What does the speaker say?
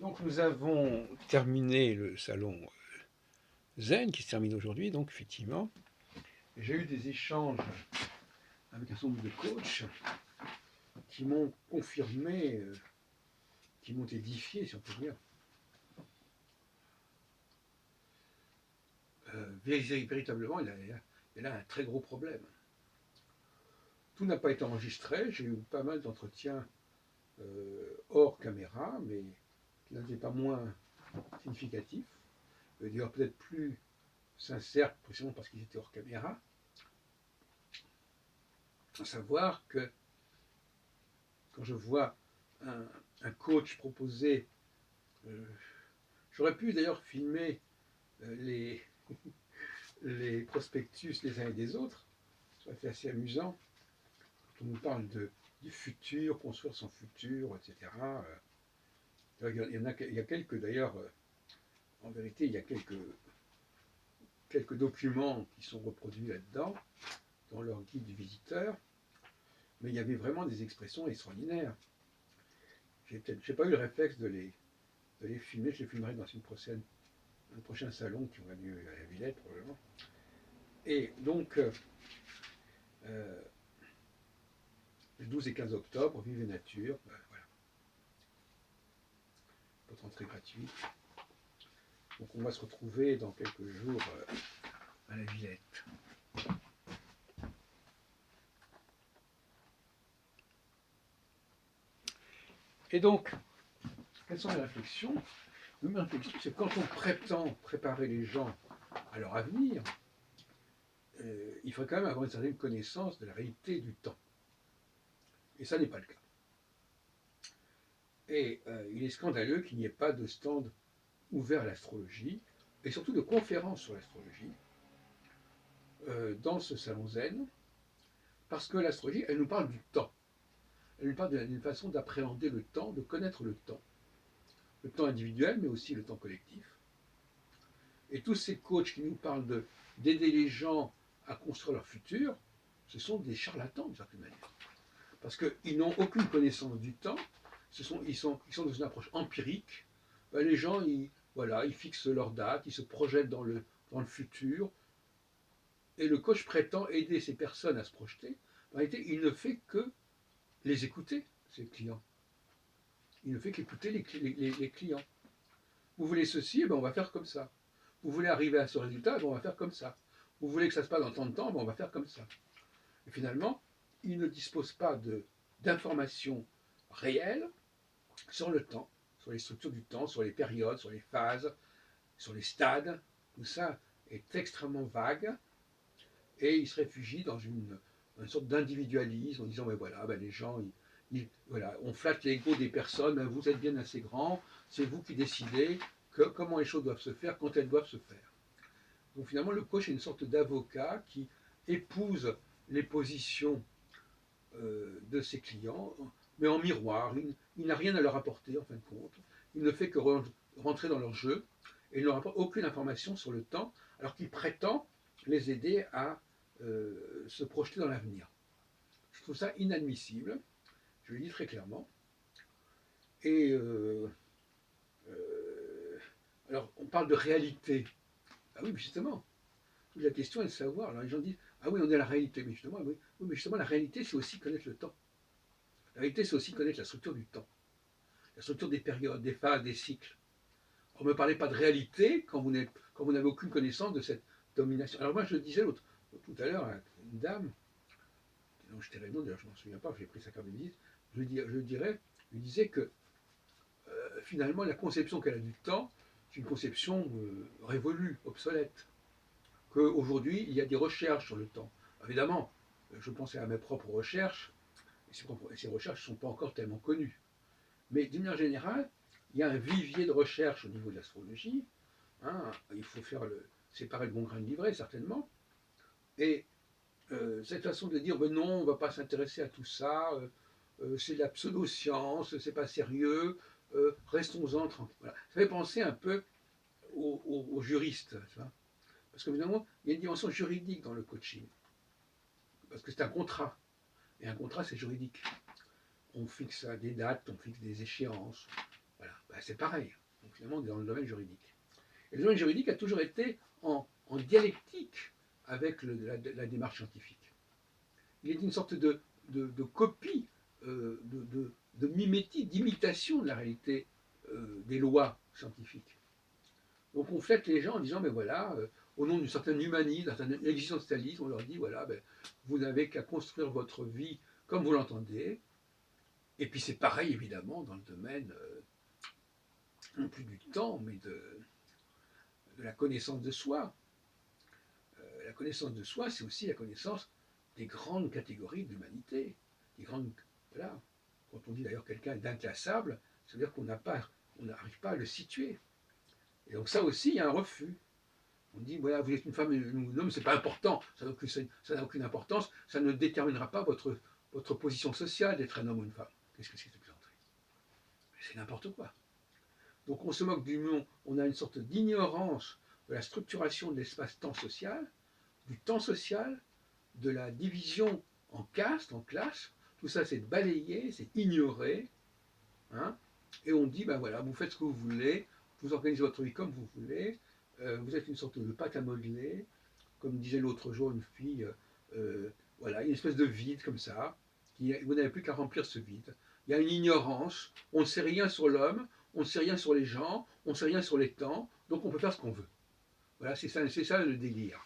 Donc nous avons terminé le salon Zen qui se termine aujourd'hui, donc effectivement. J'ai eu des échanges avec un certain nombre de coachs qui m'ont confirmé, qui m'ont édifié, si on peut dire. Véritablement, il y a là un très gros problème. Tout n'a pas été enregistré, j'ai eu pas mal d'entretiens hors caméra, mais qui n'étaient pas moins significatifs. D'ailleurs, peut-être plus sincères, précisément parce qu'ils étaient hors caméra. À savoir que quand je vois un coach proposer, euh, j'aurais pu d'ailleurs filmer les, les prospectus les uns et des autres, ça aurait été assez amusant, quand on nous parle du futur, construire son futur, etc. Il y a quelques, d'ailleurs, en vérité, il y a quelques documents qui sont reproduits là-dedans, dans leur guide du visiteur, mais il y avait vraiment des expressions extraordinaires. J'ai pas eu le réflexe de les filmer, je les filmerai dans un prochain salon qui aura lieu à la Villette probablement. Et donc, le 12 et 15 octobre, Vive Nature, voilà, votre entrée gratuite. Donc on va se retrouver dans quelques jours à la Villette. Et donc, quelles sont les réflexions? Une réflexion, c'est quand on prétend préparer les gens à leur avenir, il faut quand même avoir une certaine connaissance de la réalité du temps. Et ça n'est pas le cas. Et il est scandaleux qu'il n'y ait pas de stand ouvert à l'astrologie, et surtout de conférences sur l'astrologie, dans ce salon zen, parce que l'astrologie, elle nous parle du temps. Elle nous parle d'une façon d'appréhender le temps, de connaître le temps. Le temps individuel, mais aussi le temps collectif. Et tous ces coachs qui nous parlent d'aider les gens à construire leur futur, ce sont des charlatans d'une certaine manière. Parce qu'ils n'ont aucune connaissance du temps, ils sont dans une approche empirique. Les gens, voilà, ils fixent leur date, ils se projettent dans le futur, et le coach prétend aider ces personnes à se projeter. En réalité, il ne fait que les écouter, ses clients. Il ne fait qu'écouter les clients. Vous voulez ceci, eh ben on va faire comme ça. Vous voulez arriver à ce résultat, eh ben on va faire comme ça. Vous voulez que ça se passe dans tant de temps, eh ben on va faire comme ça. Et finalement, il ne dispose pas d'informations réelles sur le temps, sur les structures du temps, sur les périodes, sur les phases, sur les stades. Tout ça est extrêmement vague et il se réfugie dans une sorte d'individualisme en disant mais voilà, ben les gens, voilà, on flatte l'ego des personnes, ben vous êtes bien assez grand, c'est vous qui décidez comment les choses doivent se faire, quand elles doivent se faire. Donc finalement, le coach est une sorte d'avocat qui épouse les positions de ses clients, mais en miroir. Il n'a rien à leur apporter en fin de compte. Il ne fait que rentrer dans leur jeu et il ne leur apporte aucune information sur le temps, alors qu'il prétend les aider à se projeter dans l'avenir. Je trouve ça inadmissible, je le dis très clairement. Et alors, on parle de réalité. Ah oui, mais justement, toute la question est de savoir. Alors, les gens disent ah oui, on est à la réalité. Mais justement, oui, mais justement, la réalité, c'est aussi connaître le temps. La réalité, c'est aussi connaître la structure du temps, la structure des périodes, des phases, des cycles. On ne me parlez pas de réalité quand vous n'avez aucune connaissance de cette domination. Alors moi, je le disais tout à l'heure à une dame, dont je tairai le nom, d'ailleurs je ne m'en souviens pas, j'ai pris sa carte de visite, je disais que finalement, la conception qu'elle a du temps, c'est une conception révolue, obsolète. Qu'aujourd'hui, il y a des recherches sur le temps. Évidemment, je pensais à mes propres recherches, et ces recherches ne sont pas encore tellement connues. Mais d'une manière générale, il y a un vivier de recherche au niveau de l'astrologie. Hein, il faut séparer le bon grain de l'ivraie, certainement. Et cette façon de dire, ben non, on ne va pas s'intéresser à tout ça, c'est de la pseudo-science, c'est pas sérieux, restons-en tranquilles. Voilà. Ça fait penser un peu aux juristes. Tu vois, parce qu'évidemment, il y a une dimension juridique dans le coaching. Parce que c'est un contrat. Et un contrat, c'est juridique. On fixe des dates, on fixe des échéances. Voilà, bah, c'est pareil. Donc finalement, on est dans le domaine juridique. Et le domaine juridique a toujours été en dialectique avec la démarche scientifique. Il est une sorte de copie, de mimétique, d'imitation de la réalité des lois scientifiques. Donc on flatte les gens en disant, mais voilà, au nom d'une certaine humanisme, d'un certain existentialisme, on leur dit, voilà, ben, vous n'avez qu'à construire votre vie comme vous l'entendez. Et puis c'est pareil, évidemment, dans le domaine, non plus du temps, mais de la connaissance de soi. La connaissance de soi, c'est aussi la connaissance des grandes catégories de l'humanité. Des grandes, voilà. Quand on dit d'ailleurs quelqu'un est d'inclassable, ça veut dire qu'on n'arrive pas à le situer. Et donc ça aussi, il y a un refus. On dit, voilà, vous êtes une femme et un homme, c'est pas important, ça n'a aucune importance, ça ne déterminera pas votre position sociale d'être un homme ou une femme. Qu'est-ce que c'est que cette plaisanterie? C'est n'importe quoi. Donc on se moque du monde, on a une sorte d'ignorance de la structuration de l'espace-temps social, du temps social, de la division en castes, en classes. Tout ça, c'est balayé, c'est ignoré. Hein, et on dit, ben voilà, vous faites ce que vous voulez, vous organisez votre vie comme vous voulez, vous êtes une sorte de pâte à modeler, comme disait l'autre jour une fille, voilà, une espèce de vide comme ça, vous n'avez plus qu'à remplir ce vide. Il y a une ignorance, on ne sait rien sur l'homme, on ne sait rien sur les gens, on ne sait rien sur les temps, donc on peut faire ce qu'on veut. Voilà, c'est ça le délire.